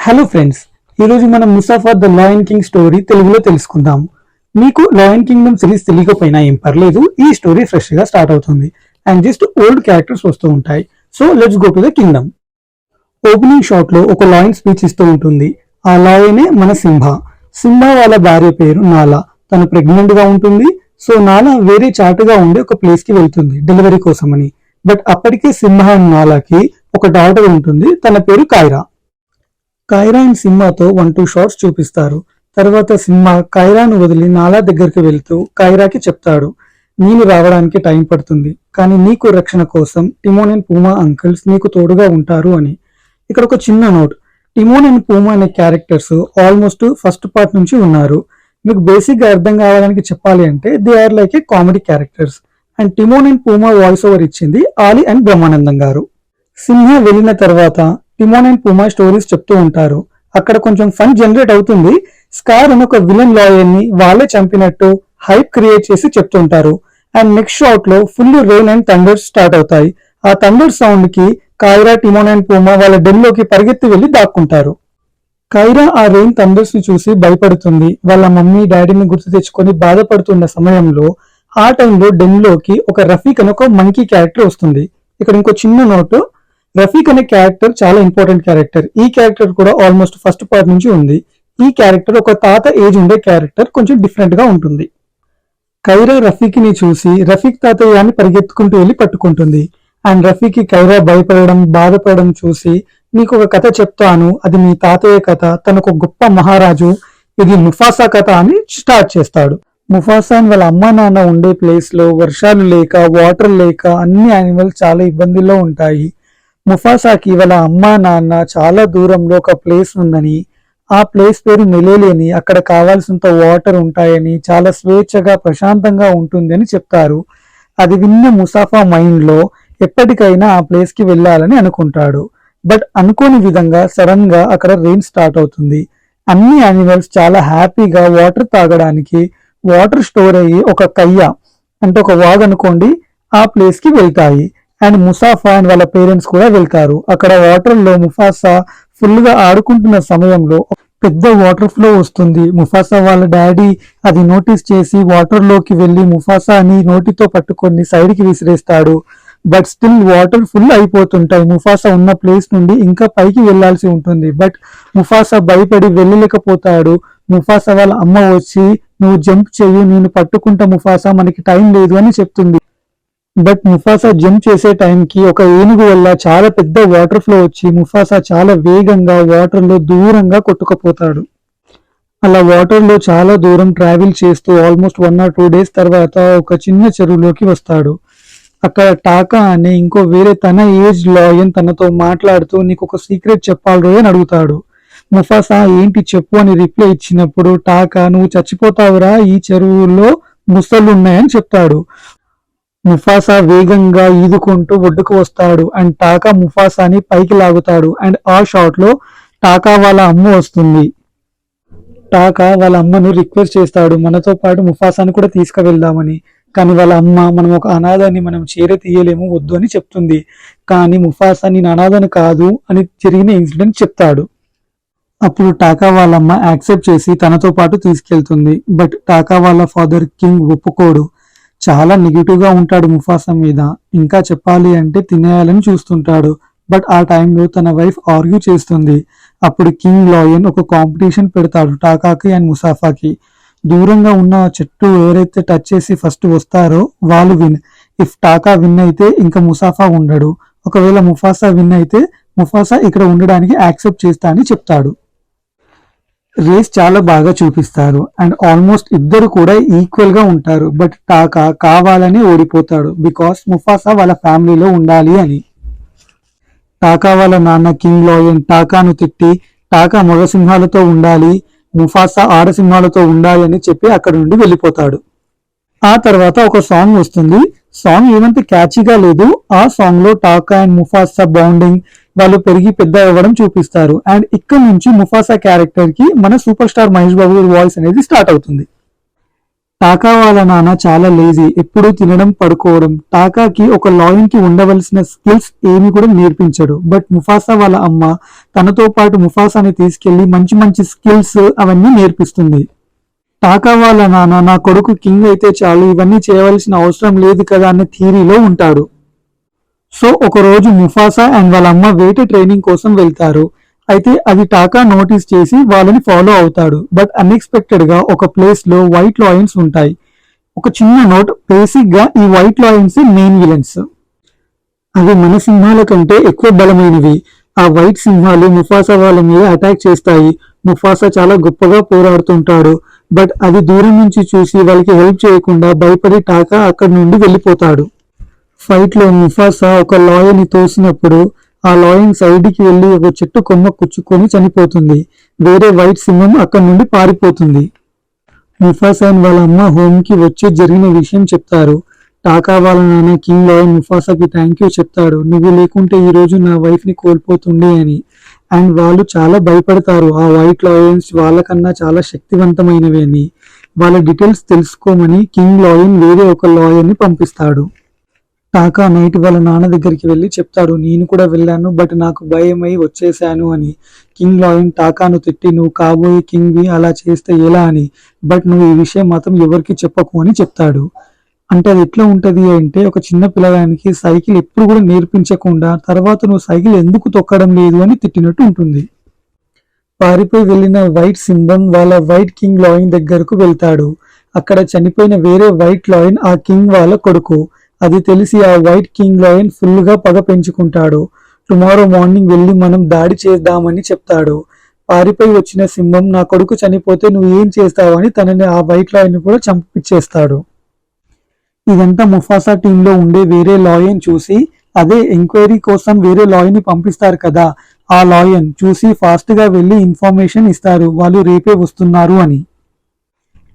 Hello friends, ఈరోజు మనం ముసాఫర్ the lion king story తెలుగులో తెలుసుకుందాం. మీకు లయన్ కింగ్డమ్ సిరీస్ తెలియకపోయినా ఏం పర్లేదు, ఈ స్టోరీ ఫ్రెష్ గా స్టార్ట్ అవుతుంది అండ్ జస్ట్ ఓల్డ్ క్యారెక్టర్స్ వస్తూ ఉంటాయి. So let's go to the Kingdom. Opening shot లో ఒక లాయన్ స్పీచ్ ఇస్తూ ఉంటుంది. ఆ లాయనే మన సింహ. సింహ వాళ్ళ భార్య పేరు నాలా. తను ప్రెగ్నెంట్ గా ఉంటుంది. సో నాలా వేరే చాటుగా ఉండే ఒక ప్లేస్ కి వెళ్తుంది డెలివరీ కోసమని. బట్ అప్పటికే సింహ అండ్ నాలాకి ఒక డాటర్ ఉంటుంది. తన పేరు కైరా. కైరా అండ్ సింహాతో 1-2 షాట్స్ చూపిస్తారు. తర్వాత సింహ కైరాను వదిలి నాలా దగ్గరికి వెళ్తూ కైరాకి చెప్తాడు, నేను రావడానికి టైం పడుతుంది, కానీ నీకు రక్షణ కోసం టిమోన్ అండ్ పూమా అంకిల్స్ నీకు తోడుగా ఉంటారు అని. ఇక్కడ ఒక చిన్న నోట్, టిమోన్ అండ్ పూమా అనే క్యారెక్టర్స్ ఆల్మోస్ట్ ఫస్ట్ పార్ట్ నుంచి ఉన్నారు. మీకు బేసిక్ గా అర్థం కావడానికి చెప్పాలి అంటే they are like a comedy characters. And Timon and Pumbaa voice over ఇచ్చింది ఆలి అండ్ బ్రహ్మానందం గారు. సింహ వెళ్ళిన తర్వాత టిమోన్ అండ్ పూమా స్టోరీస్ చెప్తూ ఉంటారు. అక్కడ కొంచెం ఫన్ జనరేట్ అవుతుంది. స్కార్ అని ఒక విలన్ లాయర్ ని వాళ్ళే చంపినట్టు హైప్ క్రియేట్ చేసి చెప్తుంటారు. అండ్ నెక్స్ట్ షాట్ లో full rain and Thunders start అవుతాయి. ఆ థండర్ సౌండ్ కి కైరా, టిమోన్ అండ్ పూమా వాళ్ళ డెన్ లోకి పరిగెత్తి వెళ్లి దాక్కుంటారు. కైరా ఆ రెయిన్ థండర్స్ ని చూసి భయపడుతుంది. వాళ్ళ మమ్మీ డాడీని గుర్తు తెచ్చుకొని బాధపడుతున్న సమయంలో ఆ టైంలో డెన్ లోకి ఒక రఫీక్ అని ఒక మంకీ క్యారెక్టర్ వస్తుంది. ఇక్కడ ఇంకో చిన్న నోటు, రఫీక్ అనే క్యారెక్టర్ చాలా ఇంపార్టెంట్ క్యారెక్టర్. ఈ క్యారెక్టర్ కూడా ఆల్మోస్ట్ ఫస్ట్ పార్ట్ నుంచి ఉంది. ఈ క్యారెక్టర్ ఒక తాత ఏజ్ ఉండే క్యారెక్టర్, కొంచెం డిఫరెంట్ గా ఉంటుంది. కైరా రఫీక్ ని చూసి రఫీక్ తాతయ్యాన్ని పరిగెత్తుకుంటూ వెళ్లి పట్టుకుంటుంది. అండ్ రఫీక్ కైరా భయపడడం, బాధపడడం చూసి, నీకు ఒక కథ చెప్తాను, అది మీ తాతయ్య కథ, తనకు గొప్ప మహారాజు, ఇది ముఫాసా కథ అని స్టార్ట్ చేస్తాడు. ముఫాసా అని వాళ్ళ అమ్మా నాన్న ఉండే ప్లేస్ లో వర్షాలు లేక, వాటర్ లేక అన్ని యానిమల్స్ చాలా ఇబ్బందుల్లో ఉంటాయి. ముఫాసాకి వాళ్ళ అమ్మా నాన్న చాలా దూరంలో ఒక ప్లేస్ ఉందని, ఆ ప్లేస్ పేరు మెలేలి అని, అక్కడ కావాల్సినంత వాటర్ ఉంటాయని, చాలా స్వేచ్ఛగా ప్రశాంతంగా ఉంటుంది అని చెప్తారు. అది విన్న ముసాఫా మైండ్ లో ఎప్పటికైనా ఆ ప్లేస్ కి వెళ్ళాలని అనుకుంటాడు. బట్ అనుకోని విధంగా సడన్ గా అక్కడ రెయిన్ స్టార్ట్ అవుతుంది. అన్ని యానిమల్స్ చాలా హ్యాపీగా వాటర్ తాగడానికి వాటర్ స్టోర్ అయ్యి ఒక కయ్య అంటే ఒక వాగ్ అనుకోండి, ఆ ప్లేస్ కి వెళ్తాయి. అండ్ ముసాఫా అండ్ వాళ్ళ పేరెంట్స్ కూడా వెళ్తారు. అక్కడ వాటర్ లో ముఫాసా ఫుల్ గా ఆడుకుంటున్న సమయంలో పెద్ద వాటర్ ఫ్లో వస్తుంది. ముఫాసా వాళ్ళ డాడీ అది నోటీస్ చేసి వాటర్ లోకి వెళ్లి ముఫాసాని నోటితో పట్టుకొని సైడ్ కి విసిరేస్తాడు. బట్ స్టిల్ వాటర్ ఫుల్ అయిపోతుంటాయి. ముఫాసా ఉన్న ప్లేస్ నుండి ఇంకా పైకి వెళ్లాల్సి ఉంటుంది. బట్ ముఫాసా భయపడి వెళ్ళలేకపోతాడు. ముఫాసా వాళ్ళ అమ్మ వచ్చి, నువ్వు జంప్ చెయ్యి, నేను పట్టుకుంటా ముఫాసా, మనకి టైం లేదు అని చెప్తుంది. బట్ ముఫాసా జంప్ చేసే టైంకి ఒక ఏనుగు వల్ల చాలా పెద్ద వాటర్ ఫ్లో వచ్చి ముఫాసా చాలా వేగంగా వాటర్ లో దూరంగా కొట్టుకుపోతాడు. అలా వాటర్ లో చాలా దూరం ట్రావెల్ చేస్తూ ఆల్మోస్ట్ 1 or 2 days తర్వాత ఒక చిన్న చెరువులోకి వస్తాడు. అక్కడ టాకా అనే ఇంకో వేరే తన ఏజ్ లాయన్ తనతో మాట్లాడుతూ, నీకు ఒక సీక్రెట్ చెప్పాలి అని అడుగుతాడు. ముఫాసా ఏంటి చెప్పు అని రిప్లై ఇచ్చినప్పుడు టాకా, నువ్వు చచ్చిపోతావురా, ఈ చెరువులో ముసళ్ళు ఉన్నాయని చెప్తాడు. ముఫాసా వేగంగా ఈదుకుంటూ ఒడ్డుకు వస్తాడు అండ్ టాకా ముఫాసాని పైకి లాగుతాడు. అండ్ ఆ షాట్ లో టాకా వాళ్ళ అమ్మ వస్తుంది. టాకా వాళ్ళ అమ్మను రిక్వెస్ట్ చేస్తాడు, మనతో పాటు ముఫాసాని కూడా తీసుకువెళ్దామని. కానీ వాళ్ళ అమ్మ, మనం ఒక అనాథని మనం చేర తీయలేము, వద్దు అని చెప్తుంది. కానీ ముఫాసా నేను అనాథని కాదు అని జరిగిన ఇన్సిడెంట్ చెప్తాడు. అప్పుడు టాకా వాళ్ళమ్మ యాక్సెప్ట్ చేసి తనతో పాటు తీసుకెళ్తుంది. బట్ టాకా వాళ్ళ ఫాదర్ కింగ్ ఒప్పుకోడు. చాలా నెగిటివ్ గా ఉంటాడు ముఫాసా మీద. ఇంకా చెప్పాలి అంటే తినేయాలని చూస్తుంటాడు. బట్ ఆ టైంలో తన వైఫ్ ఆర్గ్యూ చేస్తుంది. అప్పుడు కింగ్ లాయన్ ఒక కాంపిటీషన్ పెడతాడు టాకాకి అండ్ ముసాఫాకి. దూరంగా ఉన్న చెట్టు ఎవరైతే టచ్ చేసి ఫస్ట్ వస్తారో వాళ్ళు విన్. ఇఫ్ టాకా విన్ అయితే ఇంకా ముసాఫా ఉండడు. ఒకవేళ ముఫాసా విన్ అయితే ముఫాసా ఇక్కడ ఉండడానికి యాక్సెప్ట్ చేస్తా అని చెప్తాడు. రేస్ చాలా బాగా చూపిస్తారు అండ్ ఆల్మోస్ట్ ఇద్దరు కూడా ఈక్వల్ గా ఉంటారు. బట్ టాకా కావాలని ఓడిపోతాడు బికాస్ ముఫాసా వాళ్ళ ఫ్యామిలీలో ఉండాలి అని. టాకా వాళ్ళ నాన్న కింగ్ లాయన్ టాకాను తిట్టి, టాకా మగ సింహాలతో ఉండాలి, ముఫాసా ఆడసింహాలతో ఉండాలి అని చెప్పి అక్కడ నుండి వెళ్ళిపోతాడు. ఆ తర్వాత ఒక సాంగ్ వస్తుంది. సాంగ్ ఏమంత క్యాచీగా లేదు. ఆ సాంగ్ లో టాకా అండ్ ముఫాసా బాండింగ్, వాళ్ళు పెరిగి పెద్ద అవ్వడం చూపిస్తారు. అండ్ ఇక్కడ నుంచి ముఫాసా క్యారెక్టర్ కి మన super star Mahesh Babu voice అనేది స్టార్ట్ అవుతుంది. టాకా వాళ్ళ నాన్న చాలా లేజీ, ఎప్పుడూ తినడం పడుకోవడం. టాకాకి ఒక లాయన్ కి ఉండవలసిన స్కిల్స్ ఏమి కూడా నేర్పించడు. బట్ ముఫాసా వాళ్ళ అమ్మ తనతో పాటు ముఫాసాని తీసుకెళ్లి మంచి మంచి స్కిల్స్ అవన్నీ నేర్పిస్తుంది. టాకా వాళ్ళ నాన్న నా కొడుకు కింగ్ అయితే చాలు, ఇవన్నీ చేయవలసిన అవసరం లేదు కదా అనే థియరీలో ఉంటాడు. సో ఒక రోజు ముఫాసా అండ్ వాళ్ళ అమ్మ వేట ట్రైనింగ్ కోసం వెళ్తారు. అయితే అది టాకా నోటీస్ చేసి వాళ్ళని ఫాలో అవుతాడు. బట్ అన్ఎక్స్పెక్టెడ్ గా ఒక ప్లేస్ లో వైట్ లాయన్స్ ఉంటాయి. ఒక చిన్న నోట్, బేసిక్ గా ఈ వైట్ లాయన్స్ మెయిన్ విలన్స్. అవి మన సింహాల కంటే ఎక్కువ బలమైనవి. ఆ వైట్ సింహాలు ముఫాసా వాళ్ళ మీద అటాక్ చేస్తాయి. ముఫాసా చాలా గొప్పగా పోరాడుతుంటాడు. బట్ అది దూరం నుంచి చూసి వాళ్ళకి హెల్ప్ చేయకుండా భయపడి టాకా అక్కడి నుండి వెళ్ళిపోతాడు. ఫైట్ లో ముఫాసా ఒక లాయన్ ని తోసినప్పుడు ఆ లాయన్ సైడ్ కి వెళ్లి ఒక చెట్టు కొమ్మ కుచ్చుకొని చనిపోతుంది. వేరే వైట్ సింహం అక్కడి నుండి పారిపోతుంది. ముఫాసా వాళ్ళ అమ్మ హోమ్ కి వచ్చి జరిగిన విషయం చెప్తారు. టాకా వాళ్ళ నాన్న కింగ్ లాయన్ ముఫాసాకి థ్యాంక్ యూ చెప్తాడు. నువ్వు లేకుంటే ఈ రోజు నా వైఫ్ ని కోల్పోతుండే అని. అండ్ వాళ్ళు చాలా భయపడతారు. ఆ వైట్ లాయన్స్ వాళ్ళకన్నా చాలా శక్తివంతమైనవి అని. వాళ్ళ డీటెయిల్స్ తెలుసుకోమని కింగ్ లాయన్ వేరే ఒక లాయర్ ని పంపిస్తాడు. టాకా నైట్ వాళ్ళ నాన్న దగ్గరికి వెళ్ళి చెప్తాడు, నేను కూడా వెళ్ళాను బట్ నాకు భయమై వచ్చేసాను అని. కింగ్ లాయన్ టాకాను తిట్టి, నువ్వు కాబోయే కింగ్ వి, అలా చేస్తే ఎలా అని. బట్ నువ్వు ఈ విషయం మాత్రం ఎవరికి చెప్పకు అని చెప్తాడు. అంటే అది ఎట్లా ఉంటది అంటే, ఒక చిన్న పిల్లగానికి సైకిల్ ఎప్పుడు కూడా నేర్పించకుండా తర్వాత నువ్వు సైకిల్ ఎందుకు తొక్కడం లేదు అని తిట్టినట్టు ఉంటుంది. పారిపోయి వెళ్ళిన వైట్ సింహం వాళ్ళ వైట్ కింగ్ లాయన్ దగ్గరకు వెళ్తాడు. అక్కడ చనిపోయిన వేరే వైట్ లాయన్ ఆ కింగ్ వాళ్ళ కొడుకు. అది తెలిసి ఆ వైట్ కింగ్ లాయన్ ఫుల్ గా పగ పెంచుకుంటాడు. టుమారో మార్నింగ్ వెళ్ళి మనం దాడి చేద్దామని చెప్తాడు. పారిపోయి వచ్చిన సింహం, నా కొడుకు చనిపోతే నువ్వు ఏం చేస్తావని తనని ఆ వైట్ లాయన్ కూడా చంపించేస్తాడు. ఇదంతా ముఫాసా టీంలో ఉండే వేరే లాయన్ చూసి, అదే ఎంక్వైరీ కోసం వేరే లాయన్ ని పంపిస్తారు కదా, ఆ లాయన్ చూసి ఫాస్ట్ గా వెళ్లి ఇన్ఫర్మేషన్ ఇస్తారు వాళ్ళు రేపే వస్తున్నారు అని.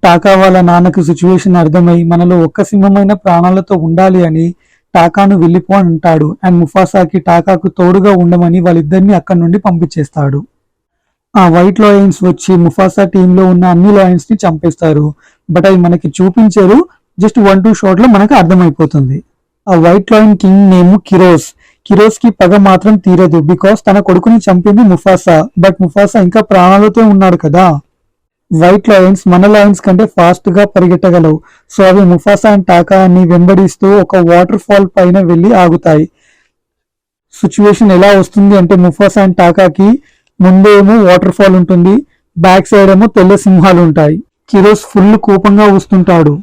టాకా వాళ్ళ నాన్నకు సిచ్యువేషన్ అర్థమై మనలో ఒక్క సింహమైన ప్రాణాలతో ఉండాలి అని టాకాను వెళ్ళిపో అని అంటాడు. అండ్ ముఫాసాకి టాకాకు తోడుగా ఉండమని వాళ్ళిద్దరిని అక్కడి నుండి పంపించేస్తాడు. ఆ వైట్ లాయన్స్ వచ్చి ముఫాసా టీంలో ఉన్న అన్ని లాయన్స్ ని చంపేస్తారు. బట్ అవి మనకి చూపించారు, జస్ట్ 1-2 షాట్ లో మనకు అర్థమైపోతుంది. ఆ వైట్ లాయన్ కింగ్ నేమ్ కిరోస్. కిరోస్ కి పగ మాత్రం తీరదు, బికాస్ తన కొడుకుని చంపింది ముఫాసా. బట్ ముఫాసా ఇంకా ప్రాణాలతో ఉన్నాడు కదా. వైట్ లాయన్స్ మన లాయన్స్ కంటే ఫాస్ట్ గా పరిగెట్టగలవు. సో అవి ముఫాసా అండ్ టాకాని వెంబడిస్తూ ఒక వాటర్ ఫాల్ పైన వెళ్లి ఆగుతాయి. సిచ్యువేషన్ ఎలా వస్తుంది అంటే, ముఫాసా అండ్ టాకాకి ముందేమో వాటర్ ఫాల్ ఉంటుంది, బ్యాక్ సైడ్ ఏమో తెల్ల సింహాలు ఉంటాయి. కిరోస్ ఫుల్ కోపంగా వస్తుంటాడు.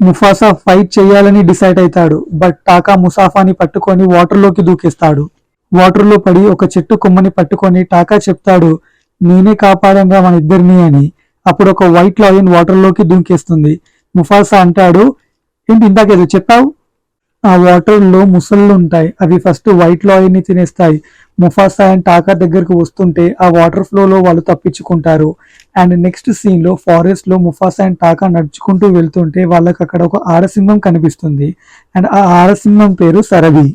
ముఫాసా ఫైట్ చేయాలని డిసైడ్ అవుతాడు. బట్ టాకా ముసాఫాని పట్టుకొని వాటర్ లోకి దూకేస్తాడు. వాటర్ లో పడి ఒక చెట్టు కొమ్మని పట్టుకొని టాకా చెప్తాడు, నేనే కాపాడంగా మన ఇద్దరిని అని. అప్పుడు ఒక వైట్ లాయన్ వాటర్ లోకి దూకేస్తుంది. ముఫాసా అంటాడు, ఏంటి ఇందాకేదో చెప్పావు. ఆ వాటర్ లో ముసళ్ళు ఉంటాయి, అవి ఫస్ట్ వైట్ లాయన్ ని తినేస్తాయి. ముఫాసా అండ్ టాకా దగ్గరకు వస్తుంటే ఆ వాటర్ ఫ్లో లో వాళ్ళు తప్పించుకుంటారు. అండ్ నెక్స్ట్ సీన్ లో ఫారెస్ట్ లో ముఫాసా అండ్ టాకా నడుచుకుంటూ వెళ్తుంటే వాళ్ళకి అక్కడ ఒక ఆడసింహం కనిపిస్తుంది. అండ్ ఆ ఆడసింహం పేరు సరబి.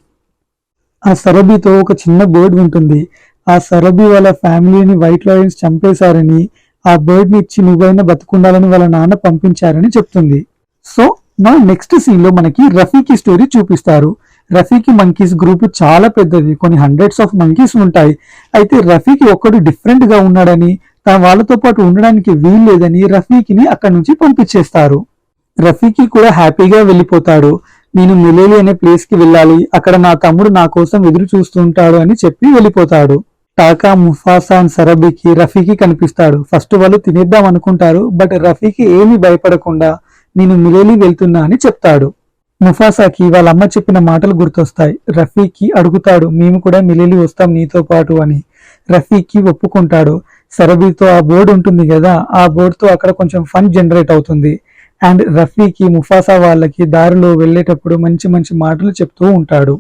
ఆ సరబితో ఒక చిన్న బర్డ్ ఉంటుంది. ఆ సరబి వాళ్ళ ఫ్యామిలీని వైట్ లాయన్స్ చంపేశారని, ఆ బర్డ్ ని ఇచ్చి నువ్వైనా బతుకుండాలని వాళ్ళ నాన్న పంపించారని చెప్తుంది. సో నా నెక్స్ట్ సీన్ లో మనకి రఫీకి స్టోరీ చూపిస్తారు. రఫీకి మంకీస్ గ్రూప్ చాలా పెద్దది, కొన్ని హండ్రెడ్స్ ఆఫ్ మంకీస్ ఉంటాయి. అయితే రఫీకి ఒక్కడు డిఫరెంట్ గా ఉన్నాడని, తన వాళ్ళతో పాటు ఉండడానికి వీలు లేదని రఫీకిని అక్కడి నుంచి పంపించేస్తారు. రఫీకి కూడా హ్యాపీగా వెళ్ళిపోతాడు. నేను మిలేలి అనే ప్లేస్ కి వెళ్ళాలి, అక్కడ నా తమ్ముడు నా కోసం ఎదురు చూస్తుంటాడు అని చెప్పి వెళ్ళిపోతాడు. టాకా, ముఫాసా అండ్ సరబికి రఫీకి కనిపిస్తాడు. ఫస్ట్ వాళ్ళు తినేద్దాం అనుకుంటారు. బట్ రఫీకి ఏమీ భయపడకుండా నేను మిలేలి వెళ్తున్నా అని చెప్తాడు. ముఫాసాకి వాళ్ళ అమ్మ చెప్పిన మాటలు గుర్తొస్తాయి. రఫీకి అడుగుతాడు, మేము కూడా మిలేలి వస్తాం నీతో పాటు అని. రఫీకి ఒప్పుకుంటాడు. సరబితో ఆ బోర్డు ఉంటుంది కదా, ఆ బోర్డుతో అక్కడ కొంచెం ఫన్ జనరేట్ అవుతుంది. అండ్ రఫీకి ముఫాసా వాళ్ళకి దారిలో వెళ్ళేటప్పుడు మంచి మంచి మాటలు చెప్తూ ఉంటాడు.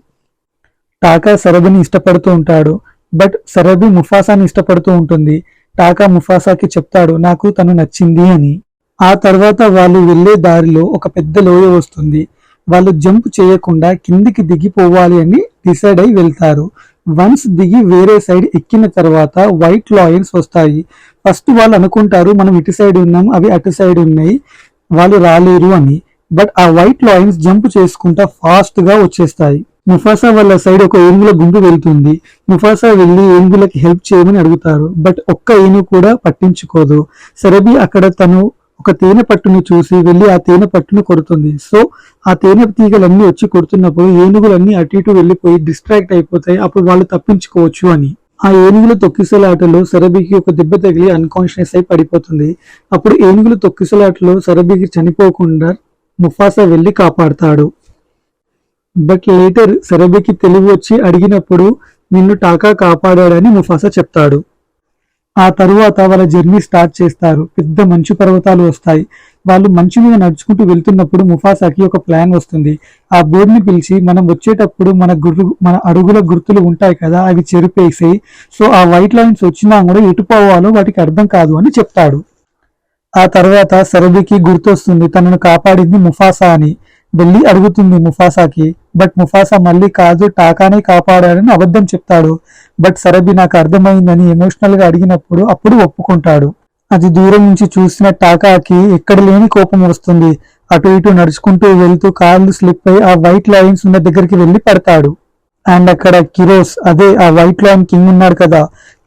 టాకా సరబిని ఇష్టపడుతూ ఉంటాడు. బట్ సరబి ముఫాసాని ఇష్టపడుతూ ఉంటుంది. టాకా ముఫాసాకి చెప్తాడు, నాకు తను నచ్చింది అని. ఆ తర్వాత వాళ్ళు వెళ్లే దారిలో ఒక పెద్ద లోయ వస్తుంది. వాళ్ళు జంప్ చేయకుండా కిందికి దిగిపోవాలి అని డిసైడ్ అయి వెళ్తారు. వన్స్ దిగి వేరే సైడ్ ఎక్కిన తర్వాత వైట్ లాయన్స్ వస్తాయి. ఫస్ట్ వాళ్ళు అనుకుంటారు మనం ఇటు సైడ్ ఉన్నాం, అవి అటు సైడ్ ఉన్నాయి. వాళ్ళు రాలేరు అని. బట్ ఆ వైట్ లాయన్స్ జంప్ చేసుకుంటా ఫాస్ట్ గా వచ్చేస్తాయి. ముఫాసా వాళ్ళ సైడ్ ఒక ఏనుగుల గుంపు వెళ్తుంది. ముఫాసా వెళ్లి ఏనుగులకి హెల్ప్ చేయమని అడుగుతారు. బట్ ఒక్క ఏనుగు కూడా పట్టించుకోదు. సరబి అక్కడ తను ఒక తేనె పట్టుని చూసి వెళ్లి ఆ తేనె పట్టును కొడుతుంది. సో ఆ తేనె తీగలన్నీ వచ్చి కొడుతున్నప్పుడు ఏనుగులన్నీ అటు ఇటు వెళ్లిపోయి డిస్ట్రాక్ట్ అయిపోతాయి. అప్పుడు వాళ్ళు తప్పించుకోవచ్చు అని. ఆ ఏనుగుల తొక్కిసలాటలో సరబికి ఒక దెబ్బ తగిలి అన్కాన్షియస్ అయి పడిపోతుంది. అప్పుడు ఏనుగుల తొక్కిసలాటలో సరబికి చనిపోకుండా ముఫాసా వెళ్లి కాపాడతాడు. బట్ లేటర్ సరబికి తెలివి వచ్చి అడిగినప్పుడు నిన్ను టాకా కాపాడాడని ముఫాసా చెప్తాడు. ఆ తరువాత వాళ్ళ జర్నీ స్టార్ట్ చేస్తారు. పెద్ద మంచు పర్వతాలు వస్తాయి. వాళ్ళు మంచు మీద నడుచుకుంటూ వెళ్తున్నప్పుడు ముఫాసాకి ఒక ప్లాన్ వస్తుంది. ఆ బోర్డుని పిలిచి మనం వచ్చేటప్పుడు మన అడుగుల గుర్తులు ఉంటాయి కదా, అవి చెరిపేసాయి. సో ఆ వైట్ లైన్స్ వచ్చినా కూడా ఎటు పోవాలో వాటికి అర్థం కాదు అని చెప్తాడు. ఆ తర్వాత సరబికి గుర్తొస్తుంది తనను కాపాడింది ముఫాసా అని. వెళ్ళి అడుగుతుంది ముఫాసాకి. బట్ ముఫాసా మళ్ళీ కాదు, టాకానే కాపాడాడని అబద్ధం చెప్తాడు. బట్ సరబి నాకు అర్థమైందని ఎమోషనల్ గా అడిగినప్పుడు అప్పుడు ఒప్పుకుంటాడు. అది దూరం నుంచి చూసిన టాకాకి ఎక్కడ లేని కోపం వస్తుంది. అటు ఇటు నడుచుకుంటూ వెళ్తూ కాళ్ళు స్లిప్ అయి ఆ వైట్ లైన్స్ ఉన్న దగ్గరికి వెళ్లి పడతాడు. అండ్ అక్కడ కిరోస్, అదే ఆ వైట్ లైన్ కింగ్ ఉన్నాడు కదా,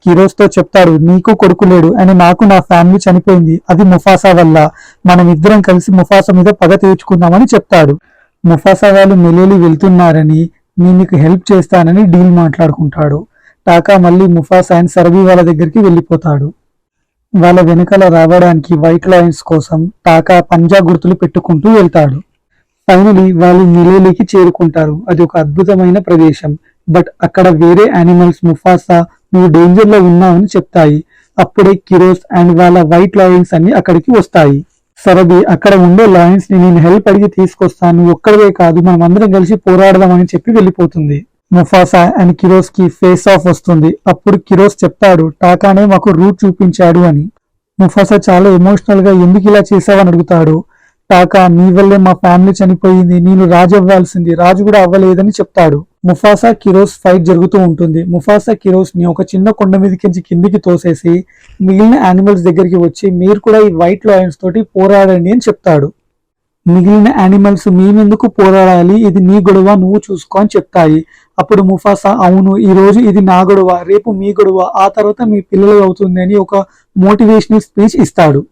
కిరోస్ తో చెప్తాడు నీకు కొడుకు లేడు అని, నాకు నా ఫ్యామిలీ చనిపోయింది, అది ముఫాసా వల్ల. మనం ఇద్దరం కలిసి ముఫాసా మీద పగ తీర్చుకుందామని చెప్తాడు. ముఫాసా వాళ్ళు మెలేలి వెళ్తున్నారని, నేను నీకు హెల్ప్ చేస్తానని డీల్ మాట్లాడుకుంటాడు. టాకా మళ్ళీ ముఫాసా అండ్ సరబి వాళ్ళ దగ్గరికి వెళ్ళిపోతాడు. వాళ్ళ వెనకాల రావడానికి వైట్ లయన్స్ కోసం టాకా పంజా గుర్తులు పెట్టుకుంటూ వెళ్తాడు. ఫైనలీ వాళ్ళు మిలేలికి చేరుకుంటారు. అది ఒక అద్భుతమైన ప్రదేశం. బట్ అక్కడ వేరే యానిమల్స్ ముఫాసా నువ్వు డేంజర్ లో ఉన్నావని చెప్తాయి. అప్పుడే కిరోస్ అండ్ వాళ్ళ వైట్ లయన్స్ అన్ని అక్కడికి వస్తాయి. సరబి అక్కడ ఉండే లయన్స్ ని నేను హెల్ప్ అడిగి తీసుకొస్తాను, ఒక్కడే కాదు మనం అందరం కలిసి పోరాడదామని చెప్పి వెళ్ళిపోతుంది. ముఫాసా అండ్ కిరోస్ కి ఫేస్ ఆఫ్ వస్తుంది. అప్పుడు కిరోస్ చెప్తాడు టాకానే మాకు రూట్ చూపించాడు అని. ముఫాసా చాలా ఎమోషనల్ గా ఎందుకు ఇలా చేసావని అడుగుతాడు. టాకా నీ వల్లే మా ఫ్యామిలీ చనిపోయింది, నేను రాజు అవ్వాల్సింది, రాజు కూడా అవ్వలేదని చెప్తాడు. ముఫాసా కిరోస్ ఫైట్ జరుగుతూ ఉంటుంది. ముఫాసా కిరోస్ ని ఒక చిన్న కొండ మీదకి కిందికి తోసేసి మిగిలిన యానిమల్స్ దగ్గరికి వచ్చి మీరు కూడా ఈ వైట్ లయన్స్ తోటి పోరాడండి అని చెప్తాడు. మిగిలిన యానిమల్స్ మేమెందుకు పోరాడాలి, ఇది నీ గొడవ, నువ్వు చూసుకో అని చెప్తాయి. అప్పుడు ముఫాసా అవును ఈ రోజు ఇది నా గొడవ, రేపు మీ గొడవ, ఆ తర్వాత మీ పిల్లలు అవుతుంది అని ఒక మోటివేషనల్ స్పీచ్ ఇస్తాడు.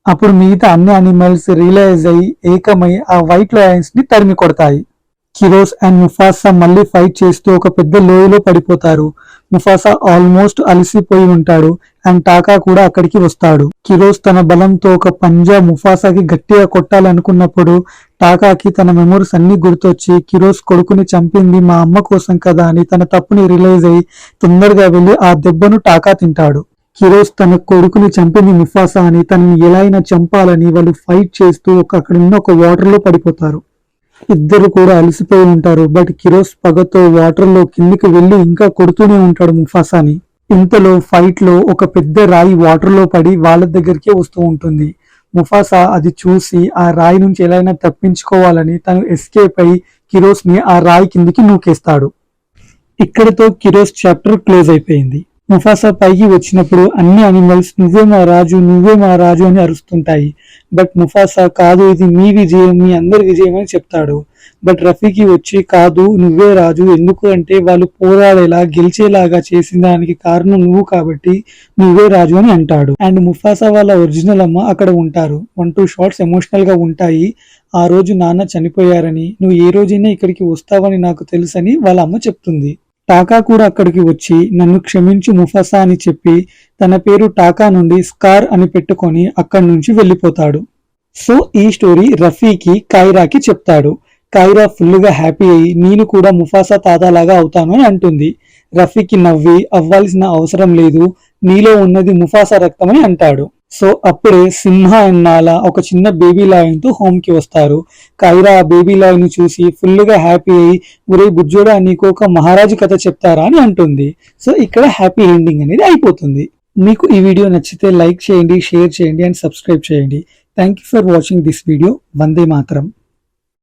అప్పుడు మిగతా అన్ని యానిమల్స్ రియలైజ్ అయ్యి ఏకమై ఆ వైట్ లయన్స్ ని తరిమి కొడతాయి. కిరోస్ అండ్ ముఫాసా మళ్ళీ ఫైట్ చేస్తూ ఒక పెద్ద లోయలో పడిపోతారు. ముఫాసా ఆల్మోస్ట్ అలసిపోయి ఉంటాడు అండ్ టాకా కూడా అక్కడికి వస్తాడు. కిరోస్ తన బలంతో ఒక పంజా ముఫాసాకి గట్టిగా కొట్టాలనుకున్నప్పుడు టాకాకి తన మెమోరీస్ అన్ని గుర్తొచ్చి కిరోస్ కొడుకుని చంపింది మా అమ్మ కోసం కదా అని తన తప్పుని రియలైజ్ అయ్యి తొందరగా వెళ్లి ఆ దెబ్బను టాకా తింటాడు. కిరోస్ తన కొడుకుని చంపింది ముఫాసా అని, తనని ఎలా అయినా చంపాలని వాళ్ళు ఫైట్ చేస్తూ అక్కడ ఉన్న ఒక వాటర్ లో పడిపోతారు. ఇద్దరు కూడా అలసిపోయి ఉంటారు. బట్ కిరోస్ పగతో వాటర్ లో కిందికి వెళ్లి ఇంకా కొడుతూనే ఉంటాడు ముఫాసాని. ఇంతలో ఫైట్ లో ఒక పెద్ద రాయి వాటర్ లో పడి వాళ్ళ దగ్గరికే వస్తూ ఉంటుంది. ముఫాసా అది చూసి ఆ రాయి నుంచి ఎలా అయినా తప్పించుకోవాలని తను ఎస్కేప్ అయి కిరోస్ ని ఆ రాయి కిందికి నూకేస్తాడు. ఇక్కడితో కిరోస్ చాప్టర్ క్లోజ్ అయిపోయింది. ముఫాసా పైకి వచ్చినప్పుడు అన్ని అనిమల్స్ నువ్వే మా రాజు, నువ్వే మా రాజు అని అరుస్తుంటాయి. బట్ ముఫాసా కాదు ఇది మీ విజయం, మీ అందరి విజయం అని చెప్తాడు. బట్ రఫీకి వచ్చి కాదు నువ్వే రాజు, ఎందుకు అంటే వాళ్ళు పోరాడేలా గెలిచేలాగా చేసిన దానికి కారణం నువ్వు కాబట్టి నువ్వే రాజు అని అంటాడు. అండ్ ముఫాసా వాళ్ళ ఒరిజినల్ అమ్మ అక్కడ ఉంటారు. 1-2 షార్ట్స్ ఎమోషనల్ గా ఉంటాయి. ఆ రోజు నాన్న చనిపోయారని, నువ్వు ఏ రోజైనా ఇక్కడికి వస్తావని నాకు తెలుసని వాళ్ళ అమ్మ చెప్తుంది. టాకా కూడా అక్కడికి వచ్చి నన్ను క్షమించు ముఫాసా అని చెప్పి తన పేరు టాకా నుండి స్కార్ అని పెట్టుకొని అక్కడి నుంచి వెళ్ళిపోతాడు. సో ఈ స్టోరీ రఫీకి కైరాకి చెప్తాడు. కైరా ఫుల్ గా హ్యాపీ అయ్యి నేను కూడా ముఫాసా తాతాలాగా అవుతాను అని అంటుంది. రఫీకి నవ్వి అవ్వాల్సిన అవసరం లేదు, నీలో ఉన్నది ముఫాసా రక్తం అని అంటాడు. సో అప్పుడే సింహ అండ్ నాలా ఒక చిన్న బేబీ లాయన్ తో హోమ్ కి వస్తారు. కైరా ఆ బేబీ లాయన్ ని చూసి ఫుల్ గా హ్యాపీ అయ్యి ఒరే బుజ్జోడా నీకు ఒక మహారాజు కథ చెప్తారా అని అంటుంది. సో ఇక్కడ హ్యాపీ ఎండింగ్ అనేది అయిపోతుంది. మీకు ఈ వీడియో నచ్చితే లైక్ చేయండి, షేర్ చేయండి అండ్ సబ్స్క్రైబ్ చేయండి. Thank you for watching this video. Vande Mataram.